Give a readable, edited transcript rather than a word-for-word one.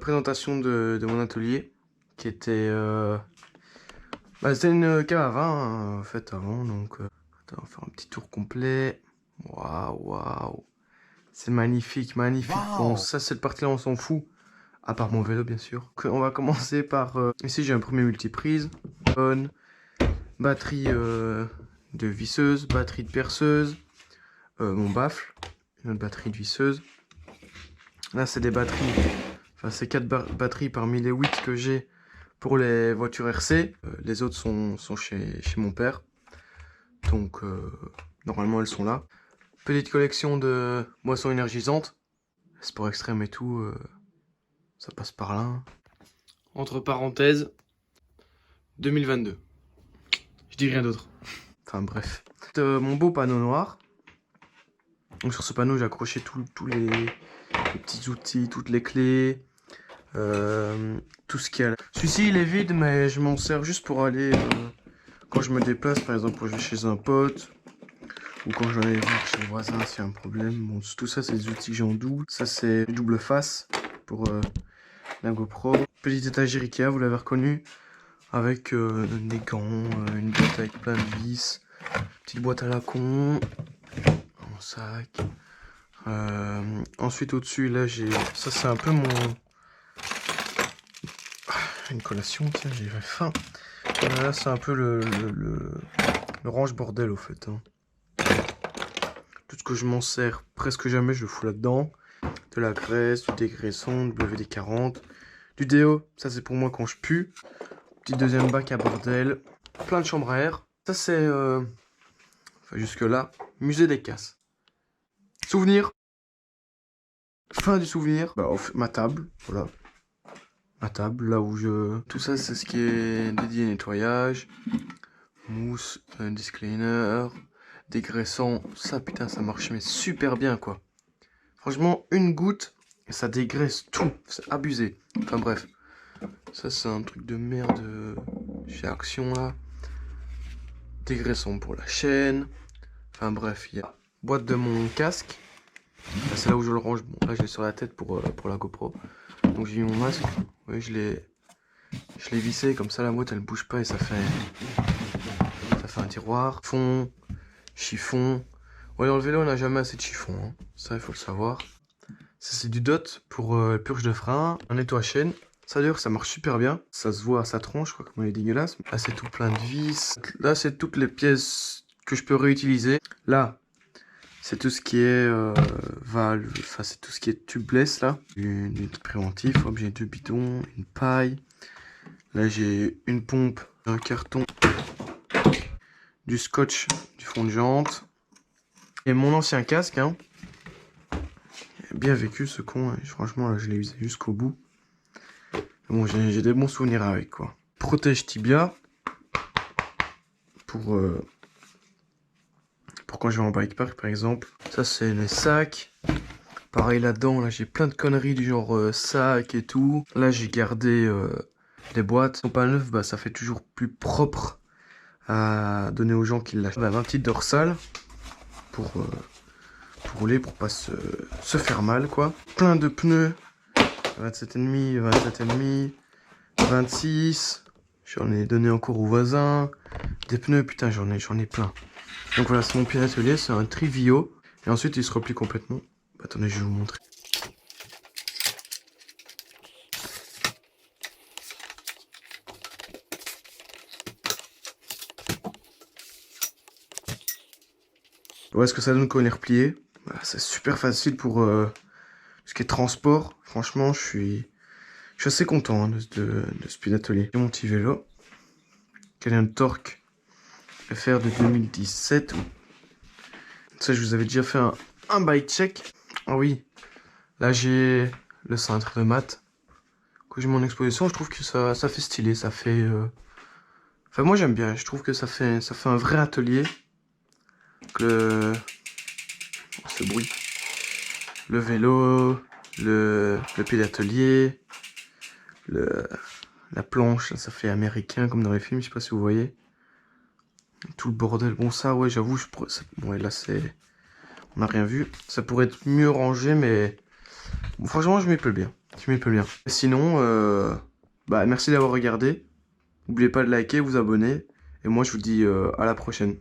présentation de mon atelier qui était... c'était une cave à vin hein, en fait avant, donc attends, on va faire un petit tour complet. Waouh. C'est magnifique, magnifique. Wow. Bon, ça cette partie-là on s'en fout, à part mon vélo bien sûr. On va commencer par... ici j'ai un premier multiprise, bonne, batterie de visseuse, batterie de perceuse, mon baffle, une autre batterie de visseuse. Là c'est des batteries, enfin c'est 4 batteries parmi les 8 que j'ai pour les voitures RC. Les autres sont chez mon père, donc normalement elles sont là. Petite collection de boissons énergisantes, sport extrême et tout, ça passe par là. Entre parenthèses, 2022. Je dis rien d'autre. Enfin bref. Mon beau panneau noir. Donc sur ce panneau j'ai accroché tous les petits outils, toutes les clés, tout ce qu'il y a. Celui-ci il est vide mais je m'en sers juste pour aller quand je me déplace, par exemple quand je vais chez un pote ou quand je vais aller voir chez le voisin s'il y a un problème. Bon, tout ça c'est des outils que j'ai en double. Ça c'est double face pour la GoPro. Petite étagère Ikea, vous l'avez reconnu, avec des gants, une boîte avec plein de vis, petite boîte à la con, un sac. Ensuite au-dessus là j'ai... Ça c'est un peu mon... une collation, tiens j'ai faim. Là c'est un peu le range bordel au fait. Hein. Tout ce que je m'en sers presque jamais je le fous là-dedans. De la graisse, du dégraissant, du WD-40, du déo, ça c'est pour moi quand je pue. Petit deuxième bac à bordel, plein de chambres à air. Ça c'est... enfin jusque là, musée des casses. Souvenir. Fin du souvenir. Ma table, voilà. Ma table, là où je... Tout ça, c'est ce qui est dédié nettoyage. Mousse, disc cleaner, dégraissant. Ça, putain, ça marche mais super bien, quoi. Franchement, une goutte, et ça dégraisse tout. C'est abusé. Enfin, bref. Ça, c'est un truc de merde chez Action, là. Dégraissant pour la chaîne. Enfin, bref, il y a boîte de mon casque. C'est là où je le range. Bon, là, je l'ai sur la tête pour la GoPro. Donc, j'ai mis mon masque. Oui, je l'ai vissé. Comme ça, la boîte, elle bouge pas et ça fait un tiroir. Fond, chiffon. Ouais, dans le vélo, on n'a jamais assez de chiffon. Hein. Ça, il faut le savoir. Ça, c'est du dot pour purge de frein. Un nettoie-chaîne. Ça, d'ailleurs, ça marche super bien. Ça se voit à sa tronche, quoi, comme elle est dégueulasse. Là, c'est tout plein de vis. Là, c'est toutes les pièces que je peux réutiliser. Là, c'est tout ce qui est valve, enfin c'est tout ce qui est tubeless là. Une préventif, hop, j'ai 2 bidons, une paille. Là j'ai une pompe, un carton, du scotch, du fond de jante. Et mon ancien casque, hein. Bien vécu ce con, hein. Franchement là je l'ai usé jusqu'au bout. Bon j'ai des bons souvenirs avec quoi. Protège tibia. Pour quand je vais en bike park par exemple. Ça c'est les sacs. Pareil là-dedans, là j'ai plein de conneries du genre sac et tout. Là j'ai gardé des boîtes. Sont pas neufs, bah ça fait toujours plus propre à donner aux gens qui l'achètent. 20 petites dorsales pour rouler, pour pas se faire mal quoi. Plein de pneus. 27,5, 27,5, 26. J'en ai donné encore aux voisins. Des pneus, putain j'en ai plein. Donc voilà, c'est mon pied d'atelier, c'est un Trivio. Et ensuite il se replie complètement. Attendez, je vais vous montrer. Ouais, ce que ça donne quand il est replié. Bah, c'est super facile pour ce qui est transport. Franchement, je suis assez content hein, de ce pied d'atelier. Mon petit vélo. Quel est un torque FR de 2017. Ça, je vous avais déjà fait un bike check. Ah oui. Là, j'ai le cintre de mat. Quand j'ai mon exposition, je trouve que ça fait stylé. Ça fait... Enfin, moi, j'aime bien. Je trouve que ça fait un vrai atelier. Ce bruit. Le vélo, le pied d'atelier, la planche, ça fait américain comme dans les films, je sais pas si vous voyez. Tout le bordel. Bon, ça, ouais, j'avoue, ouais, là, on n'a rien vu. Ça pourrait être mieux rangé, mais bon, franchement, je m'y plais bien. Tu m'y peux bien. Sinon, bah merci d'avoir regardé. N'oubliez pas de liker, vous abonner. Et moi je vous dis à la prochaine.